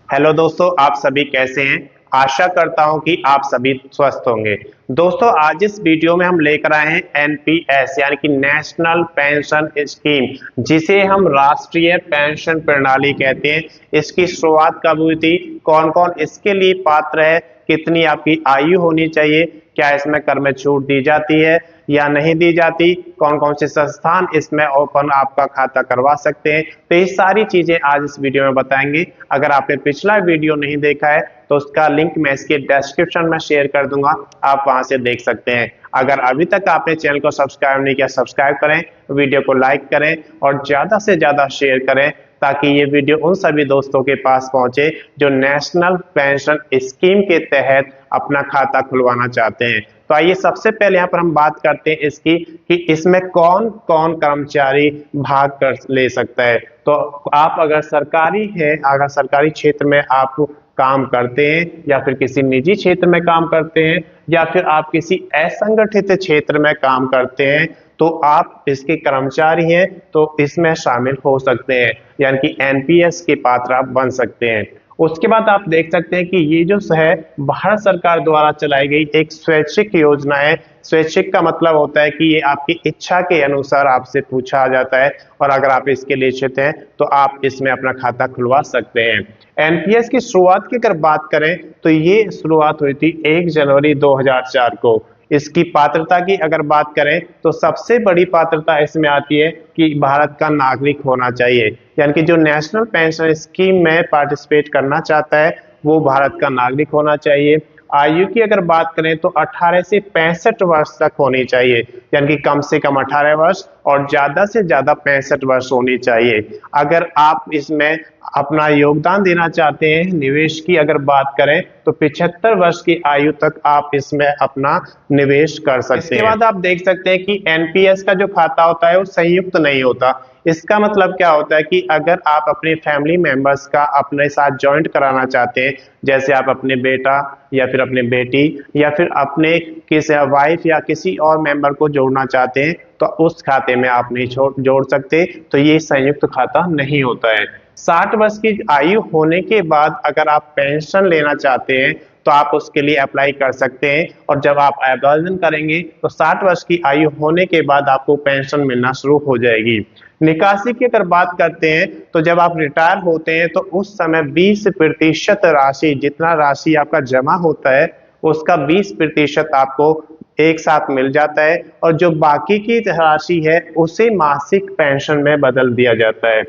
Hello दोस्तों, आप सभी कैसे हैं। आशा करता हूं कि आप सभी स्वस्थ होंगे। दोस्तों, आज इस वीडियो में हम लेकर आए हैं एनपीएस यानी कि नेशनल पेंशन स्कीम, जिसे हम राष्ट्रीय पेंशन प्रणाली कहते हैं। इसकी शुरुआत कब हुई थी, कौन कौन इसके लिए पात्र है, कितनी आपकी आयु होनी चाहिए, क्या इसमें कर में छूट दी जाती है या नहीं दी जाती, कौन कौन से संस्थान इसमें ओपन आपका खाता करवा सकते हैं, तो ये सारी चीजें आज इस वीडियो में बताएंगे। अगर आपने पिछला वीडियो नहीं देखा है तो उसका लिंक मैं इसके डिस्क्रिप्शन में शेयर कर दूंगा, आप वहां से देख सकते हैं। अगर अभी तक आपने चैनल को सब्सक्राइब नहीं किया, सब्सक्राइब करें, वीडियो को लाइक करें और ज्यादा से ज्यादा शेयर करें, ताकि ये वीडियो उन सभी दोस्तों के पास पहुंचे जो नेशनल पेंशन स्कीम के तहत अपना खाता खुलवाना चाहते हैं। तो आइए सबसे पहले यहाँ पर हम बात करते हैं इसकी कि इसमें कौन कौन कर्मचारी भाग कर ले सकता है। तो आप अगर सरकारी है, अगर सरकारी क्षेत्र में आप काम करते हैं या फिर किसी निजी क्षेत्र में काम करते हैं या फिर आप किसी असंगठित क्षेत्र में काम करते हैं, तो आप इसके कर्मचारी हैं तो इसमें शामिल हो सकते हैं, यानी कि एनपीएस के पात्र आप बन सकते हैं। उसके बाद आप देख सकते हैं कि ये जो है भारत सरकार द्वारा चलाई गई एक स्वैच्छिक योजना है। स्वैच्छिक का मतलब होता है कि ये आपकी इच्छा के अनुसार आपसे पूछा जाता है और अगर आप इसके लिए इच्छुक हैं तो आप इसमें अपना खाता खुलवा सकते हैं। एनपीएस की शुरुआत की अगर बात करें तो ये शुरुआत हुई थी 1 जनवरी 2004 को। इसकी पात्रता की अगर बात करें तो सबसे बड़ी पात्रता इसमें आती है कि भारत का नागरिक होना चाहिए, यानी कि जो नेशनल पेंशन स्कीम में पार्टिसिपेट करना चाहता है वो भारत का नागरिक होना चाहिए। आयु की अगर बात करें तो 18 से 65 वर्ष तक होनी चाहिए, यानी कि कम से कम 18 वर्ष और ज्यादा से ज्यादा 65 वर्ष होनी चाहिए। अगर आप इसमें अपना योगदान देना चाहते हैं, निवेश की अगर बात करें तो 75 वर्ष की आयु तक आप इसमें अपना निवेश कर सकते हैं। इसके बाद आप देख सकते हैं कि एनपीएस का जो खाता होता है वो संयुक्त नहीं होता। इसका मतलब क्या होता है कि अगर आप अपने फैमिली मेंबर्स का अपने साथ ज्वाइंट कराना चाहते हैं, जैसे आप अपने बेटा या फिर अपने बेटी या फिर अपने किसी वाइफ या किसी और मेंबर को जोड़ना चाहते हैं, तो उस खाते में आप नहीं जोड़ सकते, तो ये संयुक्त खाता नहीं होता है। 60 वर्ष की आयु होने के बाद अगर आप पेंशन लेना चाहते हैं तो आप उसके लिए अप्लाई कर सकते हैं और जब आप आवेदन करेंगे तो 60 वर्ष की आयु होने के बाद आपको पेंशन मिलना शुरू हो जाएगी। निकासी की अगर बात करते हैं तो जब आप रिटायर होते हैं तो उस समय 20% राशि, जितना राशि आपका जमा होता है उसका 20% आपको एक साथ मिल जाता है और जो बाकी की राशि है उसे मासिक पेंशन में बदल दिया जाता है।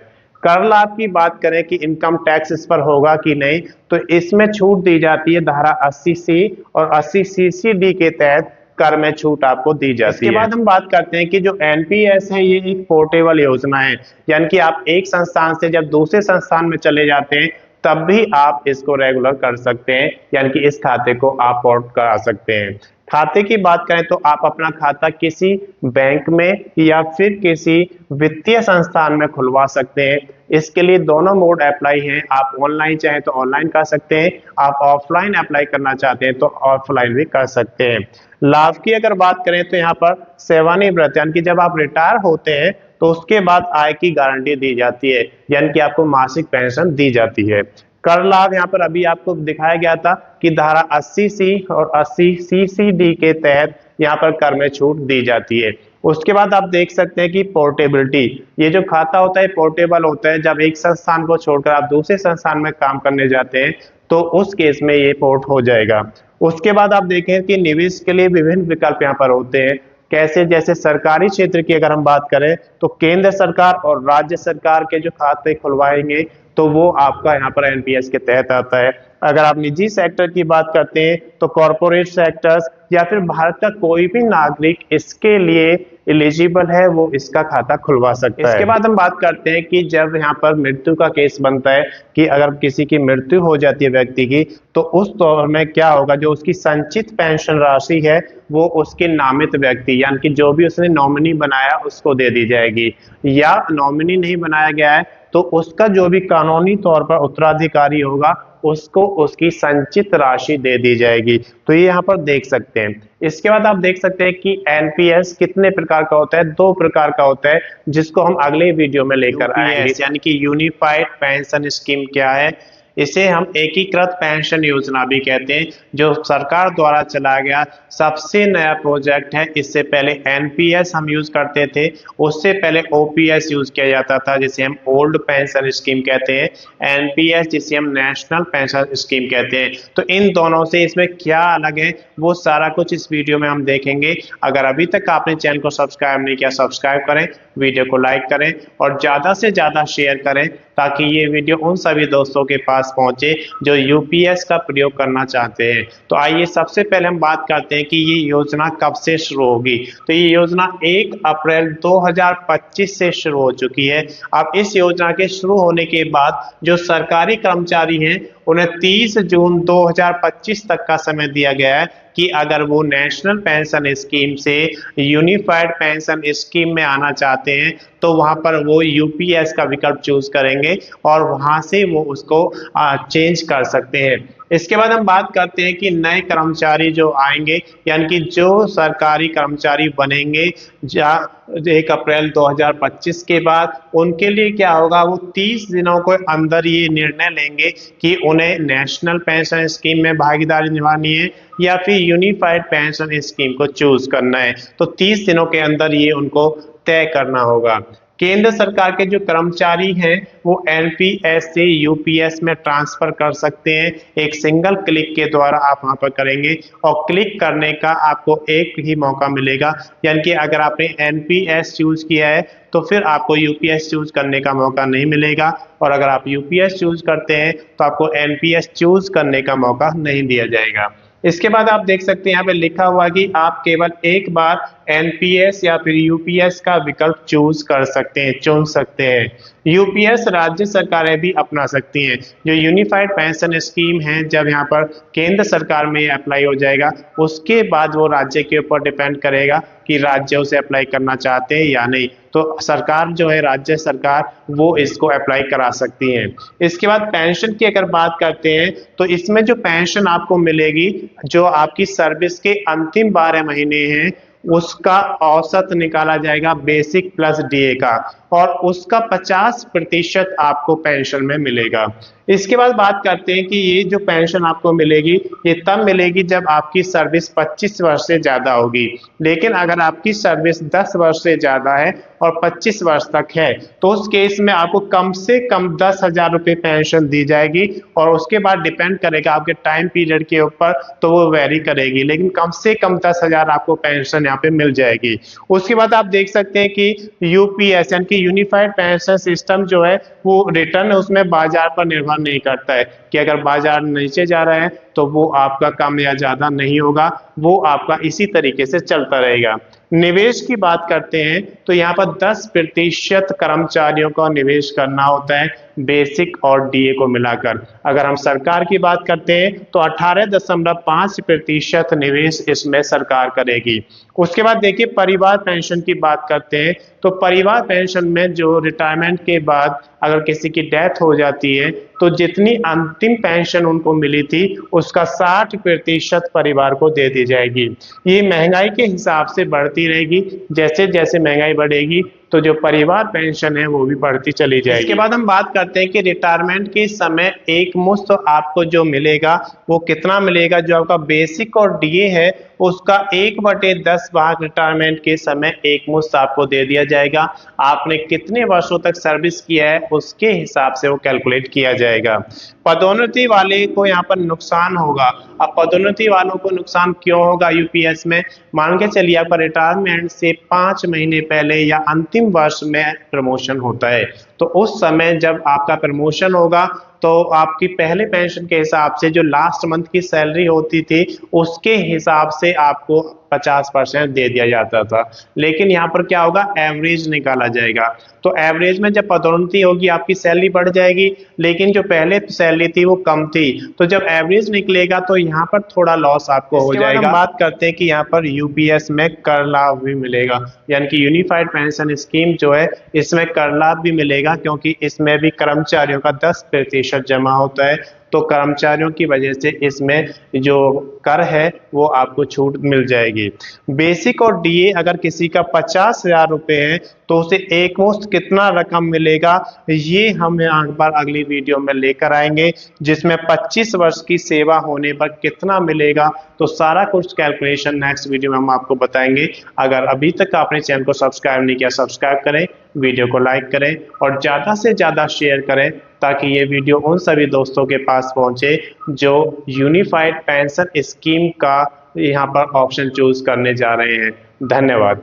कर लाभ की बात करें कि इनकम टैक्स इस पर होगा कि नहीं, तो इसमें छूट दी जाती है धारा 80C और 80CCD के तहत कर में छूट आपको दी जाती है। इसके बाद हम बात करते हैं कि जो एनपीएस है ये एक पोर्टेबल योजना है, यानी कि आप एक संस्थान से जब दूसरे संस्थान में चले जाते हैं तब भी आप इसको रेगुलर कर सकते हैं, यानी कि इस खाते को आप पोर्ट करा सकते हैं। खाते की बात करें तो आप अपना खाता किसी बैंक में या फिर किसी वित्तीय संस्थान में खुलवा सकते हैं। इसके लिए दोनों मोड अप्लाई हैं, आप ऑनलाइन चाहें तो ऑनलाइन कर सकते हैं, आप ऑफलाइन अप्लाई करना चाहते हैं तो ऑफलाइन भी कर सकते हैं। लाभ की अगर बात करें तो यहाँ पर सेवानिवृत्त, यानी कि जब आप रिटायर होते हैं तो उसके बाद आय की गारंटी दी जाती है, यानी कि आपको मासिक पेंशन दी जाती है। कर लाभ यहाँ पर अभी आपको दिखाया गया था कि धारा 80C और 80CCD के तहत यहाँ पर कर में छूट दी जाती है। उसके बाद आप देख सकते हैं कि पोर्टेबिलिटी, ये जो खाता होता है पोर्टेबल होता है। जब एक संस्थान को छोड़कर आप दूसरे संस्थान में काम करने जाते हैं तो उस केस में ये पोर्ट हो जाएगा। उसके बाद आप देखें कि निवेश के लिए विभिन्न विकल्प यहाँ पर होते हैं। कैसे, जैसे सरकारी क्षेत्र की अगर हम बात करें तो केंद्र सरकार और राज्य सरकार के जो खाते खुलवाएंगे तो वो आपका यहाँ पर एनपीएस के तहत आता है। अगर आप निजी सेक्टर की बात करते हैं तो कॉरपोरेट सेक्टर्स या फिर भारत का कोई भी नागरिक इसके लिए एलिजिबल है, वो इसका खाता खुलवा सकता है। इसके बाद हम बात करते हैं कि जब यहाँ पर मृत्यु का केस बनता है कि अगर किसी की मृत्यु हो जाती है व्यक्ति की, तो उस दौर में क्या होगा, जो उसकी संचित पेंशन राशि है वो उसके नामित व्यक्ति यानी कि जो भी उसने नॉमिनी बनाया उसको दे दी जाएगी, या नॉमिनी नहीं बनाया गया है तो उसका जो भी कानूनी तौर पर उत्तराधिकारी होगा उसको उसकी संचित राशि दे दी जाएगी। तो ये यहाँ पर देख सकते हैं। इसके बाद आप देख सकते हैं कि एनपीएस कितने प्रकार का होता है, 2 प्रकार का होता है, जिसको हम अगले वीडियो में लेकर आएंगे। यानी कि यूनिफाइड पेंशन स्कीम क्या है, इसे हम एकीकृत पेंशन योजना भी कहते हैं, जो सरकार द्वारा चलाया गया सबसे नया प्रोजेक्ट है। इससे पहले एनपीएस हम यूज करते थे, उससे पहले ओपीएस यूज किया जाता था जिसे हम ओल्ड पेंशन स्कीम कहते हैं, एनपीएस जिसे हम नेशनल पेंशन स्कीम कहते हैं। तो इन दोनों से इसमें क्या अलग है वो सारा कुछ इस वीडियो में हम देखेंगे। अगर अभी तक आपने चैनल को सब्सक्राइब नहीं किया, सब्सक्राइब करें, वीडियो को लाइक करें और ज़्यादा से ज़्यादा शेयर करें ताकि ये वीडियो उन सभी दोस्तों के पास पहुंचे जो यूपीएस का प्रयोग करना चाहते हैं। तो आइए सबसे पहले हम बात करते हैं कि ये योजना कब से शुरू होगी। तो ये योजना 1 अप्रैल 2025 से शुरू हो चुकी है। अब इस योजना के शुरू होने के बाद जो सरकारी कर्मचारी हैं उन्हें 30 जून 2025 तक का समय दिया गया है कि अगर वो नेशनल पेंशन स्कीम से यूनिफाइड पेंशन स्कीम में आना चाहते हैं तो वहां पर वो यूपीएस का विकल्प चूज करेंगे और वहां से वो उसको चेंज कर सकते हैं। इसके बाद हम बात करते हैं कि नए कर्मचारी जो आएंगे यानी कि जो सरकारी कर्मचारी बनेंगे 1 अप्रैल 2025 के बाद, उनके लिए क्या होगा, वो 30 दिनों के अंदर ये निर्णय लेंगे कि उन्हें नेशनल पेंशन स्कीम में भागीदारी निभानी है या फिर यूनिफाइड पेंशन स्कीम को चूज करना है। तो 30 दिनों के अंदर ये उनको तय करना होगा। केंद्र सरकार के जो कर्मचारी हैं वो एनपीएस से यूपीएस में ट्रांसफर कर सकते हैं। एक सिंगल क्लिक के द्वारा आप वहां पर करेंगे और क्लिक करने का आपको एक ही मौका मिलेगा, यानी कि अगर आपने एनपीएस चूज किया है तो फिर आपको यूपीएस चूज करने का मौका नहीं मिलेगा, और अगर आप यूपीएस चूज करते हैं तो आपको एनपीएस चूज करने का मौका नहीं दिया जाएगा। इसके बाद आप देख सकते हैं यहाँ पे लिखा हुआ कि आप केवल एक बार एनपीएस या फिर यूपीएस का विकल्प चूज कर सकते हैं, चुन सकते हैं। यूपीएस राज्य सरकारें भी अपना सकती हैं। जो यूनिफाइड पेंशन स्कीम है, जब यहाँ पर केंद्र सरकार में अप्लाई हो जाएगा उसके बाद वो राज्य के ऊपर डिपेंड करेगा कि राज्य उसे अप्लाई करना चाहते हैं या नहीं। तो सरकार जो है, राज्य सरकार, वो इसको अप्लाई करा सकती है। इसके बाद पेंशन की अगर बात करते हैं तो इसमें जो पेंशन आपको मिलेगी, जो आपकी सर्विस के अंतिम 12 महीने हैं उसका औसत निकाला जाएगा बेसिक प्लस डीए का, और उसका 50% आपको पेंशन में मिलेगा। इसके बाद बात करते हैं कि ये जो पेंशन आपको मिलेगी ये तब मिलेगी जब आपकी सर्विस 25 वर्ष से ज्यादा होगी। लेकिन अगर आपकी सर्विस 10 वर्ष से ज्यादा है और 25 वर्ष तक है तो उस केस में आपको कम से कम 10,000 रुपये पेंशन दी जाएगी, और उसके बाद डिपेंड करेगा आपके टाइम पीरियड के ऊपर, तो वो वेरी करेगी, लेकिन कम से कम 10,000 आपको पेंशन यहाँ पे मिल जाएगी। उसके बाद आप देख सकते हैं कि यूपीएस यानी कि यूनिफाइड पेंशन सिस्टम जो है वो रिटर्न उसमें बाजार पर निर्भर नहीं करता है कि अगर बाजार नीचे जा रहा है तो वो आपका कम या ज्यादा नहीं होगा, वो आपका इसी तरीके से चलता रहेगा। निवेश की बात करते हैं तो यहाँ पर 10% कर्मचारियों को निवेश करना होता है बेसिक और डीए को मिलाकर। अगर हम सरकार की बात करते हैं तो 18.5% निवेश इसमें सरकार करेगी। उसके बाद देखिए परिवार पेंशन की बात करते हैं तो परिवार पेंशन में जो रिटायरमेंट के बाद अगर किसी की डेथ हो जाती है तो जितनी अंतिम पेंशन उनको मिली थी उसका 60% परिवार को दे दी जाएगी। ये महंगाई के हिसाब से बढ़ती रहेगी, जैसे जैसे महंगाई बढ़ेगी तो जो परिवार पेंशन है वो भी बढ़ती चली जाएगी। इसके बाद हम बात करते हैं कि रिटायरमेंट के समय एक मुश्त आपको जो मिलेगा वो कितना मिलेगा। जो आपका बेसिक और डीए है उसका 1/10 भाग रिटायरमेंट के समय एक मुश्त आपको दे दिया जाएगा। आपने कितने वर्षों तक सर्विस किया है उसके हिसाब से वो कैलकुलेट किया जाएगा। पदोन्नति वाले को यहाँ पर नुकसान होगा। अब पदोन्नति वालों को नुकसान क्यों होगा यूपीएस में, मान के चलिए आपका रिटायरमेंट से 5 महीने पहले या अंतिम वर्ष में प्रमोशन होता है, तो उस समय जब आपका प्रमोशन होगा तो आपकी पहले पेंशन के हिसाब से जो लास्ट मंथ की सैलरी होती थी उसके हिसाब से आपको 50% दे दिया जाता था। लेकिन यहाँ पर क्या होगा, एवरेज निकाला जाएगा। तो एवरेज में जब पदोन्नति होगी आपकी सैलरी बढ़ जाएगी, लेकिन जो पहले सैलरी थी वो कम थी, तो जब एवरेज निकलेगा तो यहाँ पर थोड़ा लॉस आपको हो जाएगा। बात करते हैं कि यहाँ पर यूपीएस में कर लाभ भी मिलेगा, यानी कि यूनिफाइड पेंशन स्कीम जो है इसमें कर लाभ भी मिलेगा, क्योंकि इसमें भी कर्मचारियों का 10% जमा होता है। तो कर्मचारियों की वजह से इसमें जो कर है वो आपको छूट मिल जाएगी। बेसिक और डीए अगर किसी का 50,000 रुपये है तो उसे एक मुश्त कितना रकम मिलेगा, ये हम यहाँ पर अगली वीडियो में लेकर आएंगे, जिसमें 25 वर्ष की सेवा होने पर कितना मिलेगा। तो सारा कुछ कैलकुलेशन नेक्स्ट वीडियो में हम आपको बताएंगे। अगर अभी तक आपने चैनल को सब्सक्राइब नहीं किया, सब्सक्राइब करें, वीडियो को लाइक करें और ज़्यादा से ज़्यादा शेयर करें, ताकि ये वीडियो उन सभी दोस्तों के पास पहुंचे जो यूनिफाइड पेंशन स्कीम का यहाँ पर ऑप्शन चूज करने जा रहे हैं। धन्यवाद।